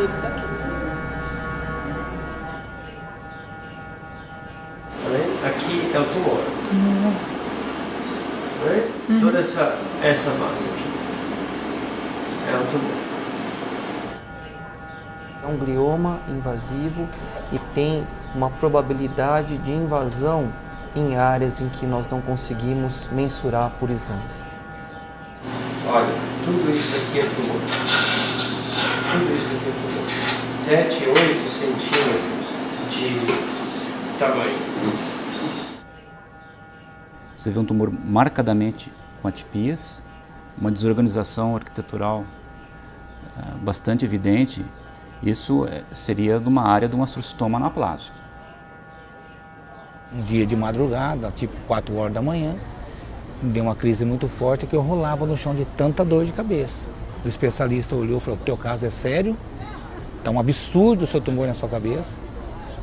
dele tá aqui. Tá vendo? Aqui é o tumor. Né? Toda essa massa aqui é o tumor. É um glioma invasivo e tem uma probabilidade de invasão em áreas em que nós não conseguimos mensurar por exames. Olha, tudo isso aqui é tumor. Tudo isso aqui é tumor. 7, 8 centímetros de tamanho. Você vê um tumor marcadamente com atipias, uma desorganização arquitetural bastante evidente. Isso seria numa área de um astrocitoma anaplásico. Um dia de madrugada, tipo 4 horas da manhã, me deu uma crise muito forte que eu rolava no chão de tanta dor de cabeça. O especialista olhou e falou: "O teu caso é sério, está um absurdo o seu tumor na sua cabeça,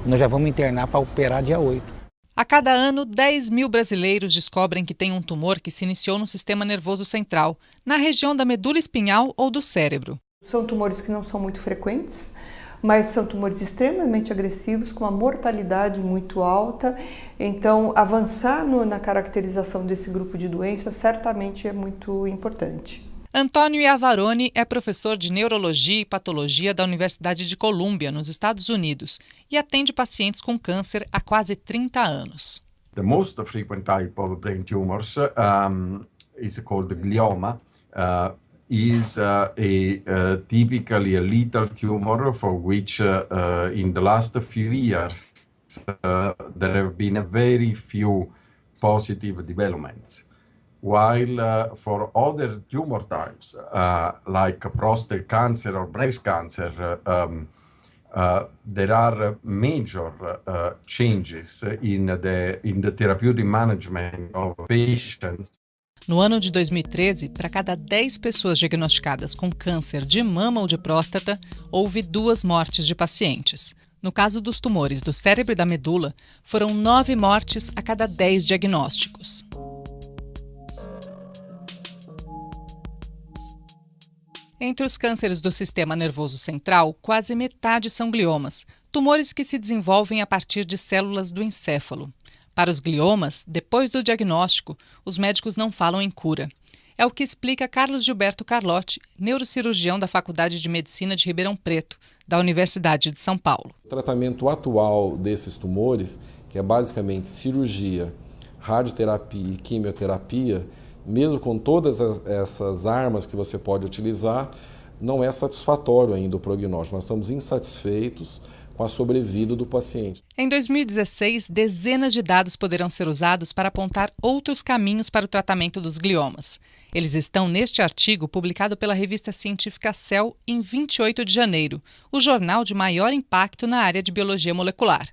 nós já vamos internar para operar dia 8. A cada ano, 10 mil brasileiros descobrem que tem um tumor que se iniciou no sistema nervoso central, na região da medula espinhal ou do cérebro. São tumores que não são muito frequentes, mas são tumores extremamente agressivos, com uma mortalidade muito alta. Então, avançar na caracterização desse grupo de doenças certamente é muito importante. Antônio Iavaroni é professor de Neurologia e Patologia da Universidade de Colômbia, nos Estados Unidos, e atende pacientes com câncer há quase 30 anos. The most frequent type of brain tumors is called glioma. Is typically a lethal tumor for which in the last few years there have been very few positive developments. While for other tumor types like prostate cancer or breast cancer, there are major changes in the therapeutic management of patients. No ano de 2013, para cada 10 pessoas diagnosticadas com câncer de mama ou de próstata, houve 2 mortes de pacientes. No caso dos tumores do cérebro e da medula, foram 9 mortes a cada 10 diagnósticos. Entre os cânceres do sistema nervoso central, quase metade são gliomas, tumores que se desenvolvem a partir de células do encéfalo. Para os gliomas, depois do diagnóstico, os médicos não falam em cura. É o que explica Carlos Gilberto Carlotti, neurocirurgião da Faculdade de Medicina de Ribeirão Preto, da Universidade de São Paulo. O tratamento atual desses tumores, que é basicamente cirurgia, radioterapia e quimioterapia, mesmo com todas essas armas que você pode utilizar, não é satisfatório ainda o prognóstico. Nós estamos insatisfeitos com a sobrevida do paciente. Em 2016, dezenas de dados poderão ser usados para apontar outros caminhos para o tratamento dos gliomas. Eles estão neste artigo publicado pela revista científica Cell em 28 de janeiro, o jornal de maior impacto na área de biologia molecular.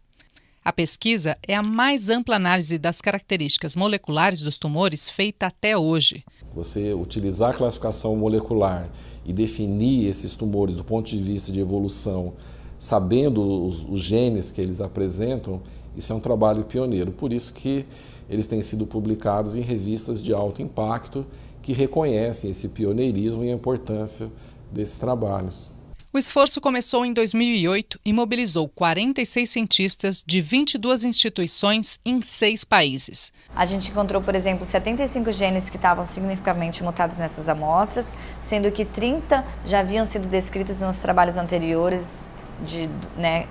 A pesquisa é a mais ampla análise das características moleculares dos tumores feita até hoje. Você utilizar a classificação molecular e definir esses tumores do ponto de vista de evolução, sabendo os genes que eles apresentam, isso é um trabalho pioneiro. Por isso que eles têm sido publicados em revistas de alto impacto que reconhecem esse pioneirismo e a importância desses trabalhos. O esforço começou em 2008 e mobilizou 46 cientistas de 22 instituições em 6 países. A gente encontrou, por exemplo, 75 genes que estavam significativamente mutados nessas amostras, sendo que 30 já haviam sido descritos nos trabalhos anteriores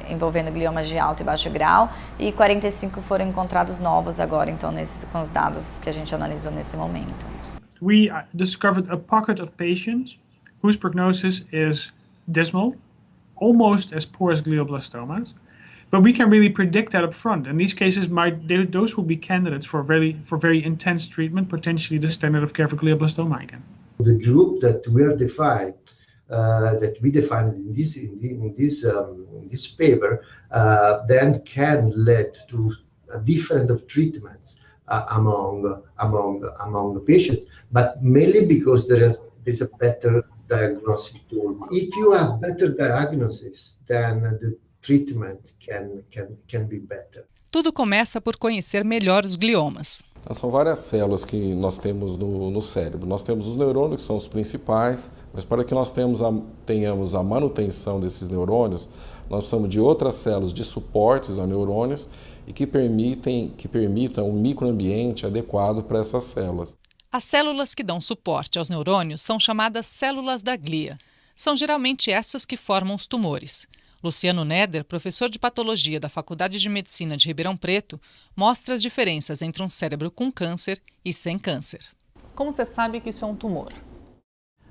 envolvendo gliomas de alto e baixo grau, e 45 foram encontrados novos agora, então, com os dados que a gente analisou nesse momento. We discovered a pocket of patients whose prognosis is dismal, almost as poor as glioblastomas, but we can really predict that up front. And these cases those will be candidates for very intense treatment, potentially the standard of care for glioblastoma again. The group that we defined in this paper then can lead to a different of treatments among the patients, but mainly because there's a better diagnostic tool. If you have better diagnosis, then the treatment can be better. Tudo começa por conhecer melhor os gliomas. São várias células que nós temos no cérebro. Nós temos os neurônios, que são os principais, mas para que nós tenhamos a manutenção desses neurônios, nós precisamos de outras células de suportes a neurônios e que permitam um microambiente adequado para essas células. As células que dão suporte aos neurônios são chamadas células da glia. São geralmente essas que formam os tumores. Luciano Neder, professor de patologia da Faculdade de Medicina de Ribeirão Preto, mostra as diferenças entre um cérebro com câncer e sem câncer. Como você sabe que isso é um tumor?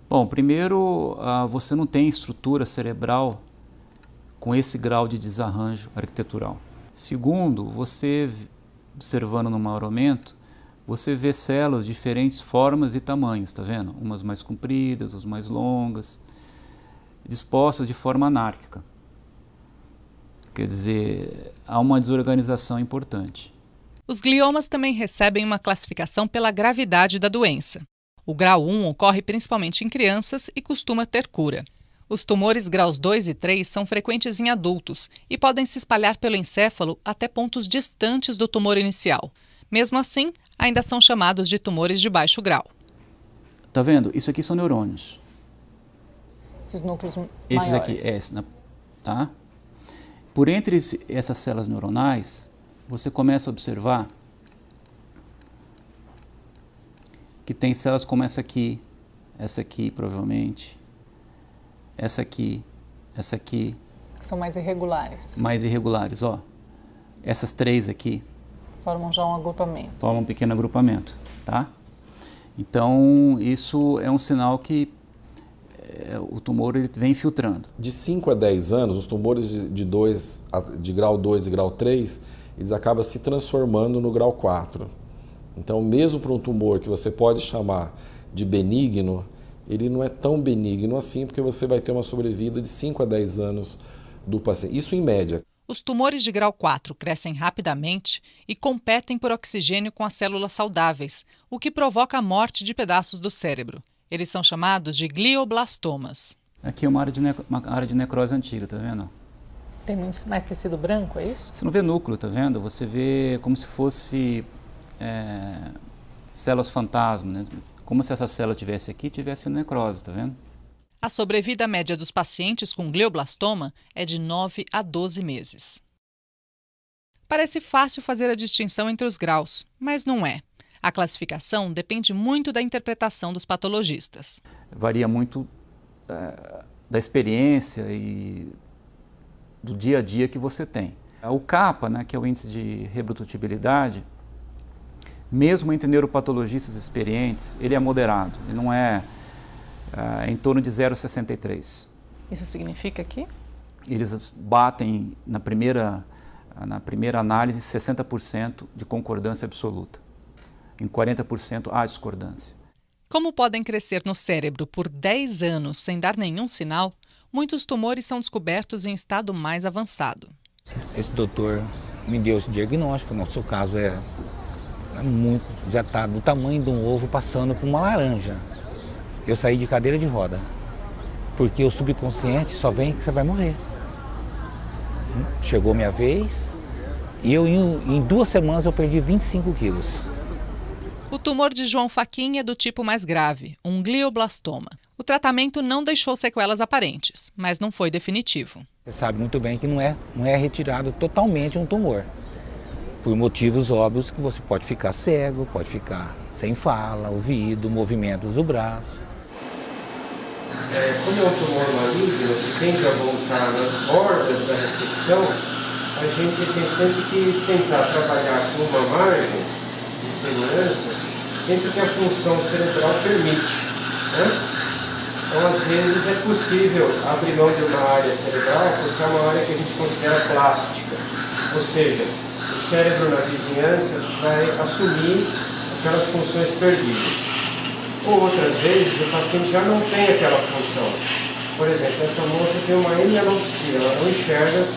Bom, primeiro, você não tem estrutura cerebral com esse grau de desarranjo arquitetural. Segundo, você, observando no maior-aumento, você vê células de diferentes formas e tamanhos, tá vendo? Umas mais compridas, outras mais longas, dispostas de forma anárquica. Quer dizer, há uma desorganização importante. Os gliomas também recebem uma classificação pela gravidade da doença. O grau 1 ocorre principalmente em crianças e costuma ter cura. Os tumores graus 2 e 3 são frequentes em adultos e podem se espalhar pelo encéfalo até pontos distantes do tumor inicial. Mesmo assim, ainda são chamados de tumores de baixo grau. Tá vendo? Isso aqui são neurônios. Esses núcleos maiores. Esses aqui, tá? Por entre essas células neuronais, você começa a observar que tem células como essa aqui provavelmente, essa aqui. São mais irregulares. Mais irregulares, ó. Essas três aqui. Formam já um agrupamento. Formam um pequeno agrupamento, tá? Então, isso é um sinal que o tumor ele vem infiltrando. De 5 a 10 anos, os tumores de grau 2 e grau 3, eles acabam se transformando no grau 4. Então, mesmo para um tumor que você pode chamar de benigno, ele não é tão benigno assim, porque você vai ter uma sobrevida de 5 a 10 anos do paciente. Isso em média. Os tumores de grau 4 crescem rapidamente e competem por oxigênio com as células saudáveis, o que provoca a morte de pedaços do cérebro. Eles são chamados de glioblastomas. Aqui é uma área de necrose antiga, tá vendo? Tem mais tecido branco, é isso? Você não vê núcleo, tá vendo? Você vê como se fosse células fantasma, né? Como se essa célula tivesse aqui, tivesse necrose, tá vendo? A sobrevida média dos pacientes com glioblastoma é de 9 a 12 meses. Parece fácil fazer a distinção entre os graus, mas não é. A classificação depende muito da interpretação dos patologistas. Varia muito da experiência e do dia a dia que você tem. O CAPA, né, que é o índice de reprodutibilidade, mesmo entre neuropatologistas experientes, ele é moderado, ele não é em torno de 0,63. Isso significa que? Eles batem na primeira análise 60% de concordância absoluta. Em 40% há discordância. Como podem crescer no cérebro por 10 anos sem dar nenhum sinal, muitos tumores são descobertos em estado mais avançado. Esse doutor me deu esse diagnóstico, no seu caso já está do tamanho de um ovo passando por uma laranja. Eu saí de cadeira de roda, porque o subconsciente só vem que você vai morrer. Chegou minha vez e em 2 semanas eu perdi 25 quilos. O tumor de João Fachin é do tipo mais grave, um glioblastoma. O tratamento não deixou sequelas aparentes, mas não foi definitivo. Você sabe muito bem que não é retirado totalmente um tumor. Por motivos óbvios que você pode ficar cego, pode ficar sem fala, ouvido, movimentos do braço. Como é um tumor maligno que tende a voltar nas bordas da recepção, a gente tem sempre que tentar trabalhar com uma margem de segurança sempre que a função cerebral permite, né? Então, às vezes, é possível abrir mão de uma área cerebral porque é uma área que a gente considera plástica. Ou seja, o cérebro na vizinhança vai assumir aquelas funções perdidas. Ou outras vezes, o paciente já não tem aquela função. Por exemplo, essa moça tem uma hemianopsia, ela não enxerga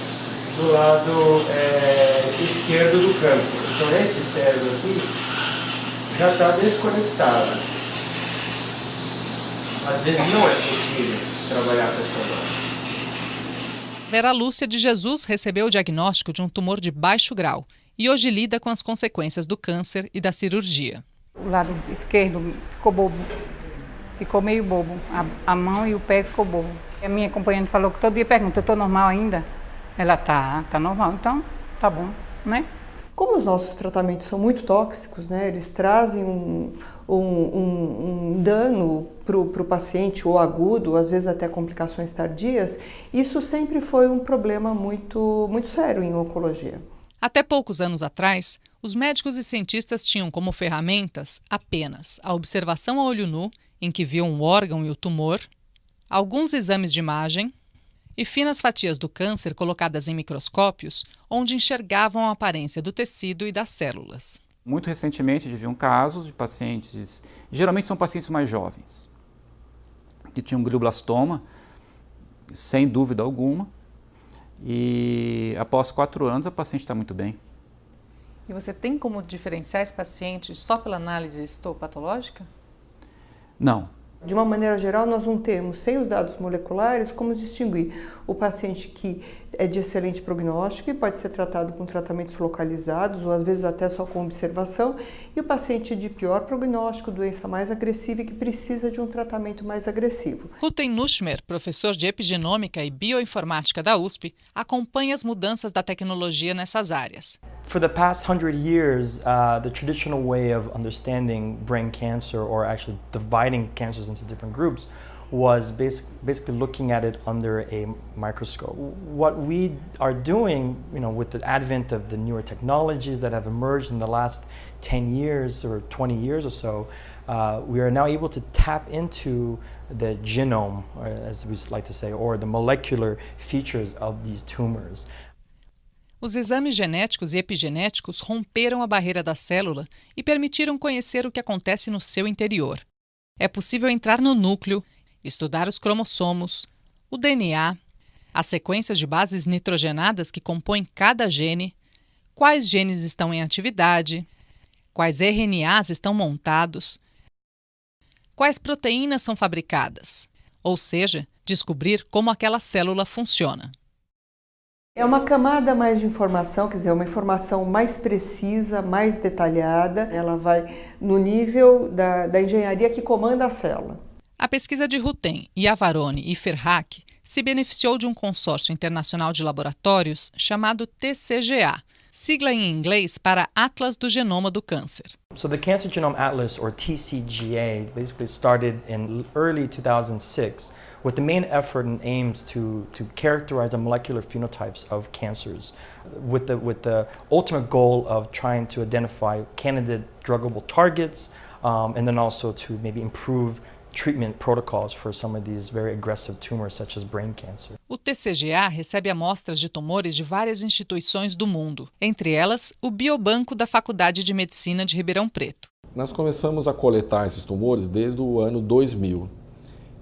do lado esquerdo do campo. Então, esse cérebro aqui já está desconectado. Às vezes não é possível trabalhar com essa imagem. Vera Lúcia de Jesus recebeu o diagnóstico de um tumor de baixo grau e hoje lida com as consequências do câncer e da cirurgia. O lado esquerdo ficou bobo, ficou meio bobo. A mão e o pé ficou bobo. A minha companheira falou que todo dia pergunta, eu estou normal ainda? Ela tá normal, então tá bom, né? Como os nossos tratamentos são muito tóxicos, né, eles trazem um dano para o paciente, ou agudo, às vezes até complicações tardias, isso sempre foi um problema muito sério em oncologia. Até poucos anos atrás, os médicos e cientistas tinham como ferramentas apenas a observação a olho nu, em que viam o órgão e o tumor, alguns exames de imagem e finas fatias do câncer colocadas em microscópios, onde enxergavam a aparência do tecido e das células. Muito recentemente viviam casos de pacientes, geralmente são pacientes mais jovens, que tinham glioblastoma, sem dúvida alguma, e após 4 anos a paciente está muito bem. E você tem como diferenciar esse paciente só pela análise histopatológica? Não. De uma maneira geral, nós não temos, sem os dados moleculares, como distinguir o paciente que é de excelente prognóstico e pode ser tratado com tratamentos localizados ou às vezes até só com observação, e o paciente de pior prognóstico, doença mais agressiva e que precisa de um tratamento mais agressivo. Rutten Nuschmer, professor de epigenômica e bioinformática da USP, acompanha as mudanças da tecnologia nessas áreas. For the past 100 years, the traditional way of understanding brain cancer, or actually dividing cancers into different groups, was basically looking at it under a microscope. What we are doing, with the advent of the newer technologies that have emerged in the last 10 years or 20 years or so, we are now able to tap into the genome, or as we like to say, or the molecular features of these tumors. Os exames genéticos e epigenéticos romperam a barreira da célula e permitiram conhecer o que acontece no seu interior. É possível entrar no núcleo, estudar os cromossomos, o DNA, as sequências de bases nitrogenadas que compõem cada gene, quais genes estão em atividade, quais RNAs estão montados, quais proteínas são fabricadas, ou seja, descobrir como aquela célula funciona. É uma camada mais de informação, quer dizer, uma informação mais precisa, mais detalhada. Ela vai no nível da engenharia que comanda a célula. A pesquisa de Rutten, Iavaroni e Ferhac se beneficiou de um consórcio internacional de laboratórios chamado TCGA, sigla em inglês para Atlas do Genoma do Câncer. So the Cancer Genome Atlas, or TCGA, basically started in early 2006 with the main effort and aims to characterize the molecular phenotypes of cancers with the ultimate goal of trying to identify candidate druggable targets and then also to maybe improve treatment protocols for some of these very aggressive tumors such as brain cancer. O TCGA recebe amostras de tumores de várias instituições do mundo, entre elas o Biobanco da Faculdade de Medicina de Ribeirão Preto. Nós começamos a coletar esses tumores desde o ano 2000.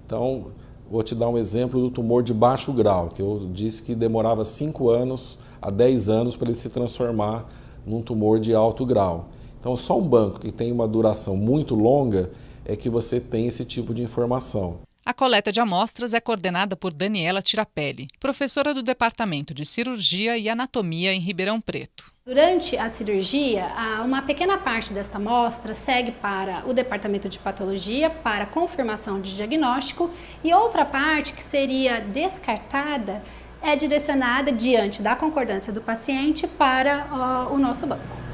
Então, vou te dar um exemplo do tumor de baixo grau, que eu disse que demorava 5 anos a 10 anos para ele se transformar num tumor de alto grau. Então, só um banco que tem uma duração muito longa é que você tem esse tipo de informação. A coleta de amostras é coordenada por Daniela Tirapelli, professora do Departamento de Cirurgia e Anatomia em Ribeirão Preto. Durante a cirurgia, uma pequena parte desta amostra segue para o Departamento de Patologia para confirmação de diagnóstico e outra parte que seria descartada é direcionada, diante da concordância do paciente, para o nosso banco.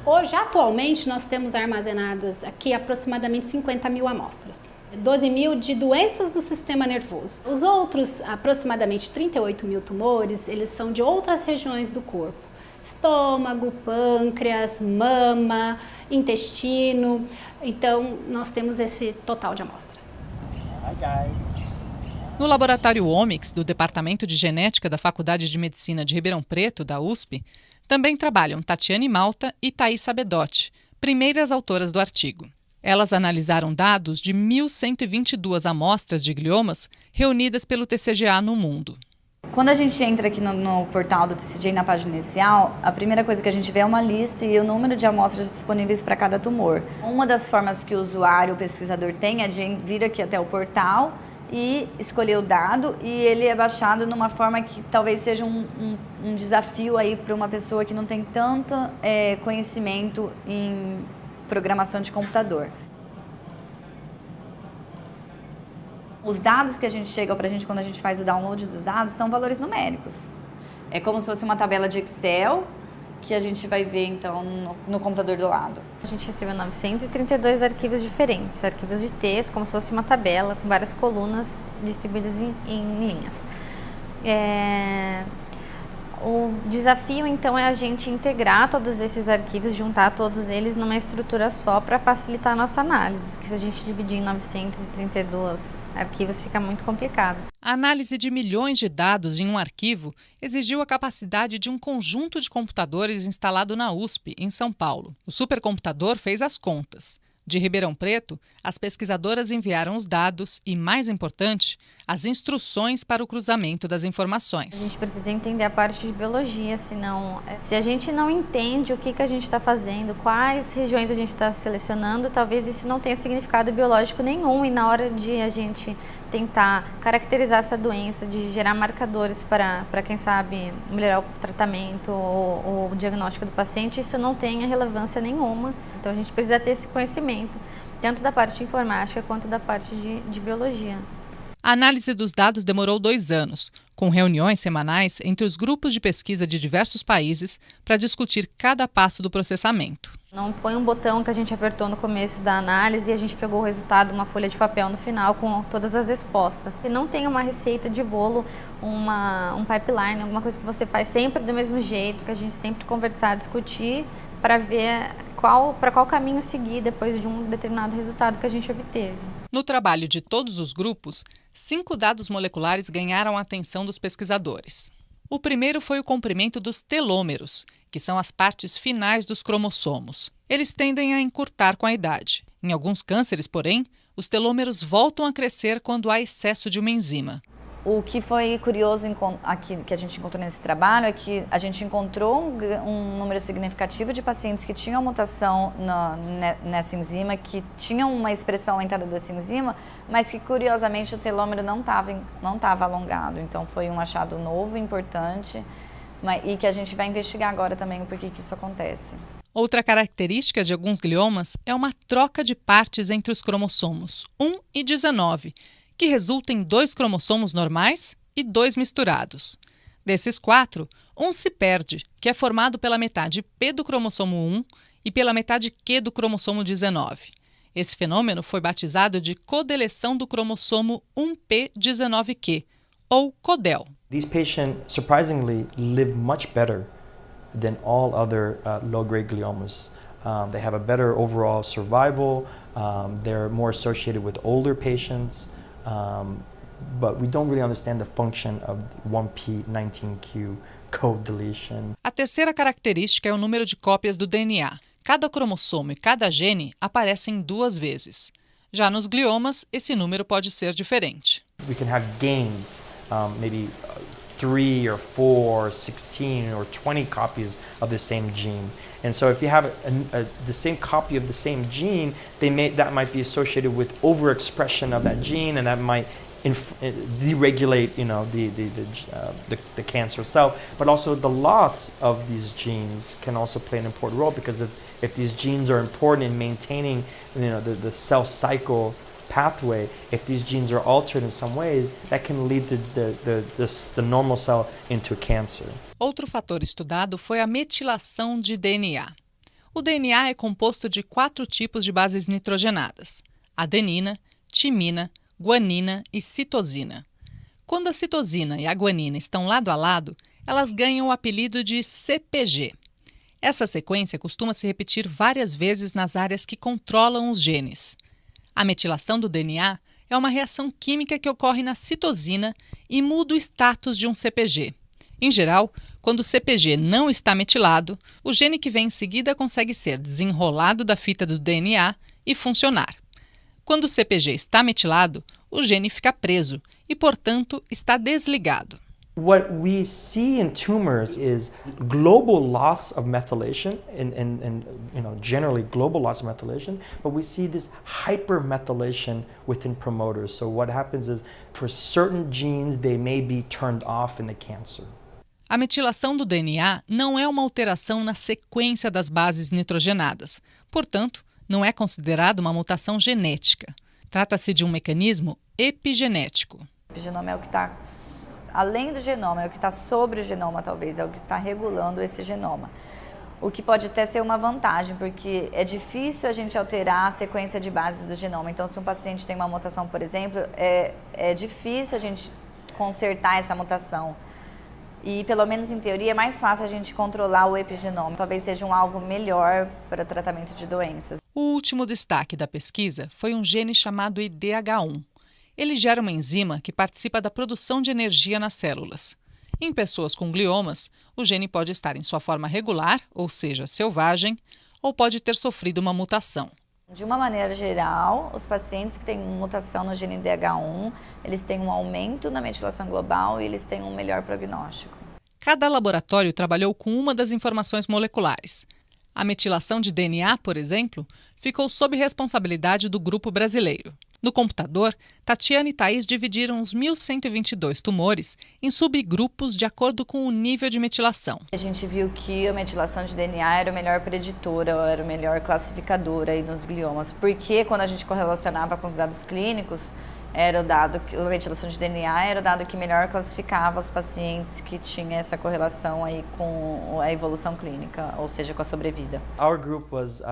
Hoje, atualmente, nós temos armazenadas aqui aproximadamente 50 mil amostras. 12 mil de doenças do sistema nervoso. Os outros, aproximadamente 38 mil tumores, eles são de outras regiões do corpo. Estômago, pâncreas, mama, intestino. Então, nós temos esse total de amostra. No laboratório Omics, do Departamento de Genética da Faculdade de Medicina de Ribeirão Preto, da USP, também trabalham Tatiane Malta e Thaís Sabedotti, primeiras autoras do artigo. Elas analisaram dados de 1.122 amostras de gliomas reunidas pelo TCGA no mundo. Quando a gente entra aqui no portal do TCGA na página inicial, a primeira coisa que a gente vê é uma lista e o número de amostras disponíveis para cada tumor. Uma das formas que o usuário, o pesquisador tem é de vir aqui até o portal e escolher o dado, e ele é baixado numa forma que talvez seja um desafio aí para uma pessoa que não tem tanto conhecimento em programação de computador. Os dados que a gente chega para a gente quando a gente faz o download dos dados são valores numéricos. É como se fosse uma tabela de Excel que a gente vai ver então no computador do lado. A gente recebeu 932 arquivos diferentes, arquivos de texto, como se fosse uma tabela com várias colunas distribuídas em linhas. O desafio, então, é a gente integrar todos esses arquivos, juntar todos eles numa estrutura só para facilitar a nossa análise, porque se a gente dividir em 932 arquivos fica muito complicado. A análise de milhões de dados em um arquivo exigiu a capacidade de um conjunto de computadores instalado na USP, em São Paulo. O supercomputador fez as contas. De Ribeirão Preto, as pesquisadoras enviaram os dados e, mais importante, as instruções para o cruzamento das informações. A gente precisa entender a parte de biologia, senão, se a gente não entende o que a gente está fazendo, quais regiões a gente está selecionando, talvez isso não tenha significado biológico nenhum, e na hora de a gente tentar caracterizar essa doença, de gerar marcadores para quem sabe, melhorar o tratamento ou o diagnóstico do paciente, isso não tenha relevância nenhuma. Então a gente precisa ter esse conhecimento, tanto da parte de informática quanto da parte de biologia. A análise dos dados demorou 2 anos, com reuniões semanais entre os grupos de pesquisa de diversos países para discutir cada passo do processamento. Não foi um botão que a gente apertou no começo da análise e a gente pegou o resultado, uma folha de papel no final com todas as respostas. E não tem uma receita de bolo, um pipeline, alguma coisa que você faz sempre do mesmo jeito, que a gente sempre conversar, discutir para ver para qual caminho seguir depois de um determinado resultado que a gente obteve. No trabalho de todos os grupos, 5 dados moleculares ganharam a atenção dos pesquisadores. O primeiro foi o comprimento dos telômeros, que são as partes finais dos cromossomos. Eles tendem a encurtar com a idade. Em alguns cânceres, porém, os telômeros voltam a crescer quando há excesso de uma enzima. O que foi curioso aqui, que a gente encontrou nesse trabalho é que a gente encontrou um número significativo de pacientes que tinham mutação nessa enzima, que tinham uma expressão aumentada dessa enzima, mas que curiosamente o telômero não estava alongado. Então foi um achado novo, importante, e que a gente vai investigar agora também o porquê que isso acontece. Outra característica de alguns gliomas é uma troca de partes entre os cromossomos 1 e 19, que resulta em 2 cromossomos normais e 2 misturados. Desses 4, um se perde, que é formado pela metade P do cromossomo 1 e pela metade Q do cromossomo 19. Esse fenômeno foi batizado de codeleção do cromossomo 1p19q, ou CODEL. These patients, surprisingly, live much better than all other low-grade gliomas. They have a better overall survival. They're more associated with older patients. But we don't really understand the function of 1p19q code deletion. A terceira característica é o número de cópias do DNA. Cada cromossomo e cada gene aparecem 2 vezes. Já nos gliomas, esse número pode ser diferente. We can have gains, maybe 3 or 4 or 16 or 20 copies of the same gene. And so if you have the same copy of the same gene, that might be associated with overexpression of that gene, and that might deregulate, the cancer cell. But also the loss of these genes can also play an important role, because if these genes are important in maintaining, the cell cycle pathway, if these genes are altered in some ways, that can lead to the normal cell into cancer. Outro fator estudado foi a metilação de DNA. O DNA é composto de 4 tipos de bases nitrogenadas: adenina, timina, guanina e citosina. Quando a citosina e a guanina estão lado a lado, elas ganham o apelido de CpG. Essa sequência costuma se repetir várias vezes nas áreas que controlam os genes. A metilação do DNA é uma reação química que ocorre na citosina e muda o status de um CpG. Em geral, quando o CpG não está metilado, o gene que vem em seguida consegue ser desenrolado da fita do DNA e funcionar. Quando o CpG está metilado, o gene fica preso e, portanto, está desligado. What we see in tumors is global loss of methylation, and generally global loss of methylation, but we see this hypermethylation within promoters. So what happens is, for certain genes, they may be turned off in the cancer. A metilação do DNA não é uma alteração na sequência das bases nitrogenadas. Portanto, não é considerada uma mutação genética. Trata-se de um mecanismo epigenético. O epigenoma é o que está além do genoma, é o que está sobre o genoma, talvez, é o que está regulando esse genoma. O que pode até ser uma vantagem, porque é difícil a gente alterar a sequência de bases do genoma. Então, se um paciente tem uma mutação, por exemplo, é difícil a gente consertar essa mutação. E, pelo menos em teoria, é mais fácil a gente controlar o epigenoma. Talvez seja um alvo melhor para o tratamento de doenças. O último destaque da pesquisa foi um gene chamado IDH1. Ele gera uma enzima que participa da produção de energia nas células. Em pessoas com gliomas, o gene pode estar em sua forma regular, ou seja, selvagem, ou pode ter sofrido uma mutação. De uma maneira geral, os pacientes que têm mutação no gene IDH1, eles têm um aumento na metilação global e eles têm um melhor prognóstico. Cada laboratório trabalhou com uma das informações moleculares. A metilação de DNA, por exemplo, ficou sob responsabilidade do grupo brasileiro. No computador, Tatiana e Thaís dividiram os 1.122 tumores em subgrupos de acordo com o nível de metilação. A gente viu que a metilação de DNA era o melhor preditor, era o melhor classificador aí nos gliomas, porque quando a gente correlacionava com os dados clínicos, era o dado que a metilação de DNA era o dado que melhor classificava os pacientes que tinham essa correlação aí com a evolução clínica, ou seja, com a sobrevida. Our group was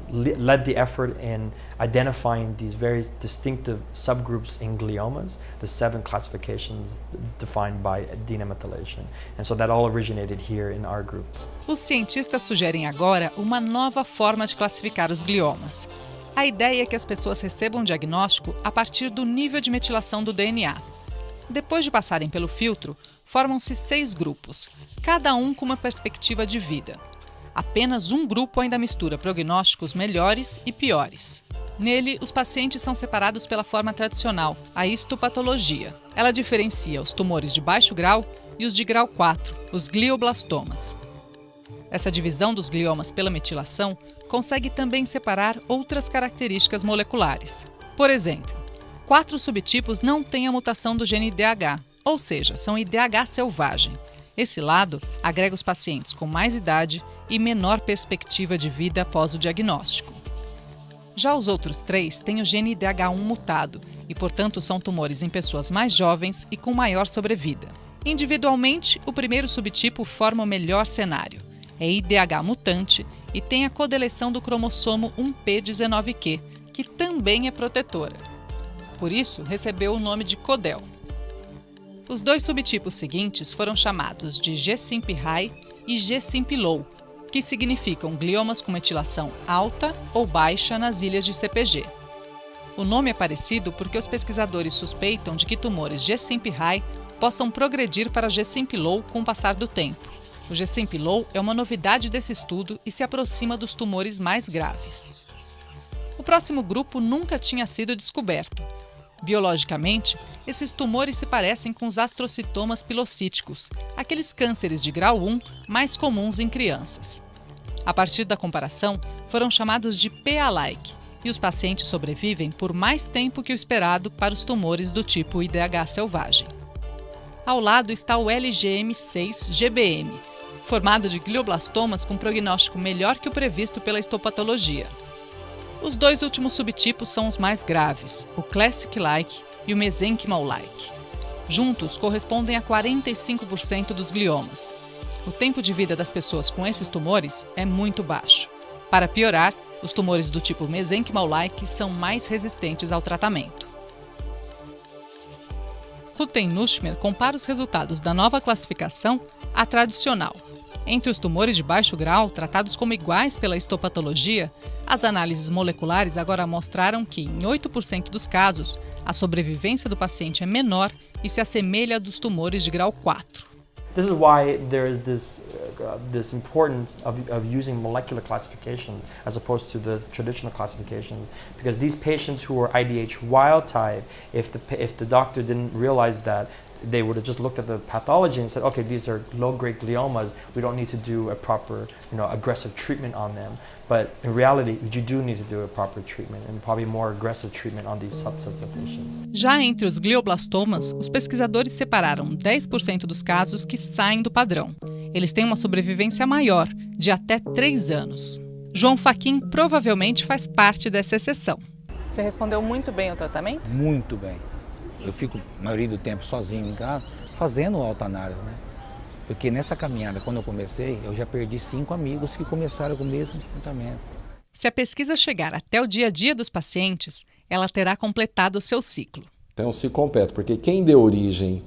led the effort in identifying these very distinctive subgroups in gliomas, the 7 classifications defined by DNA methylation. And so that all originated here in our group. Os cientistas sugerem agora uma nova forma de classificar os gliomas. A ideia é que as pessoas recebam um diagnóstico a partir do nível de metilação do DNA. Depois de passarem pelo filtro, formam-se 6 grupos, cada um com uma perspectiva de vida. Apenas um grupo ainda mistura prognósticos melhores e piores. Nele, os pacientes são separados pela forma tradicional, a histopatologia. Ela diferencia os tumores de baixo grau e os de grau 4, os glioblastomas. Essa divisão dos gliomas pela metilação consegue também separar outras características moleculares. Por exemplo, 4 subtipos não têm a mutação do gene IDH, ou seja, são IDH selvagem. Esse lado agrega os pacientes com mais idade e menor perspectiva de vida após o diagnóstico. Já os outros 3 têm o gene IDH1 mutado e, portanto, são tumores em pessoas mais jovens e com maior sobrevida. Individualmente, o primeiro subtipo forma o melhor cenário. É IDH mutante e tem a codeleção do cromossomo 1p19q, que também é protetora. Por isso, recebeu o nome de CODEL. Os 2 subtipos seguintes foram chamados de G-SIMP High e G-SIMP Low, que significam gliomas com metilação alta ou baixa nas ilhas de CpG. O nome é parecido porque os pesquisadores suspeitam de que tumores G-SIMP High possam progredir para G-SIMP Low com o passar do tempo. O G-SIMP Low é uma novidade desse estudo e se aproxima dos tumores mais graves. O próximo grupo nunca tinha sido descoberto. Biologicamente, esses tumores se parecem com os astrocitomas pilocíticos, aqueles cânceres de grau 1 mais comuns em crianças. A partir da comparação, foram chamados de PA-like, e os pacientes sobrevivem por mais tempo que o esperado para os tumores do tipo IDH selvagem. Ao lado está o LGM6-GBM, formado de glioblastomas com prognóstico melhor que o previsto pela histopatologia. Os 2 últimos subtipos são os mais graves, o Classic-like e o Mesenchymal-like. Juntos, correspondem a 45% dos gliomas. O tempo de vida das pessoas com esses tumores é muito baixo. Para piorar, os tumores do tipo Mesenchymal-like são mais resistentes ao tratamento. Rutten-Nussschmer compara os resultados da nova classificação à tradicional. Entre os tumores de baixo grau, tratados como iguais pela histopatologia, as análises moleculares agora mostraram que, em 8% dos casos, a sobrevivência do paciente é menor e se assemelha à dos tumores de grau 4. This is why there is this importance of using molecular classification as opposed to the traditional classifications, because these patients who are IDH wild type, if the doctor didn't realize that, they would have just looked at the pathology and said, okay, these are low-grade gliomas. We don't need to do a proper, aggressive treatment on them. But in reality, you do need to do a proper treatment and probably more aggressive treatment on these subsets of patients. Já entre os glioblastomas, os pesquisadores separaram 10% dos casos que saem do padrão. Eles têm uma sobrevivência maior, de até 3 anos. João Fachin provavelmente faz parte dessa exceção. Você respondeu muito bem ao tratamento? Muito bem. Eu fico a maioria do tempo sozinho em casa, fazendo autoanálise, né? Porque nessa caminhada, quando eu comecei, eu já perdi 5 amigos que começaram com o mesmo tratamento. Se a pesquisa chegar até o dia a dia dos pacientes, ela terá completado o seu ciclo. É um ciclo completo, porque quem deu origem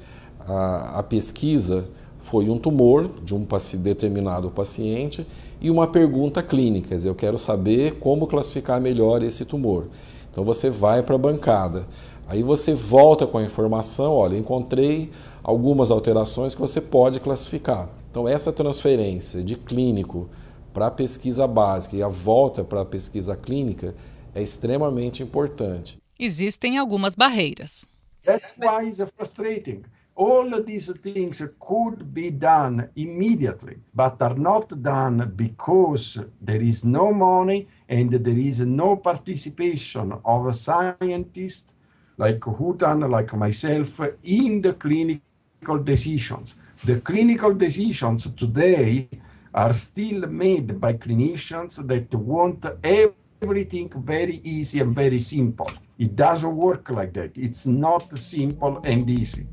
à pesquisa foi um tumor de um determinado paciente e uma pergunta clínica. Quer dizer, eu quero saber como classificar melhor esse tumor. Então você vai para a bancada, aí você volta com a informação, olha, encontrei algumas alterações que você pode classificar. Então essa transferência de clínico para a pesquisa básica e a volta para a pesquisa clínica é extremamente importante. Existem algumas barreiras. That's why it's frustrating. All of these things could be done immediately, but are not done because there is no money and there is no participation of a scientist like Hutan, like myself, in the clinical decisions. The clinical decisions today are still made by clinicians that want everything very easy and very simple. It doesn't work like that. It's not simple and easy.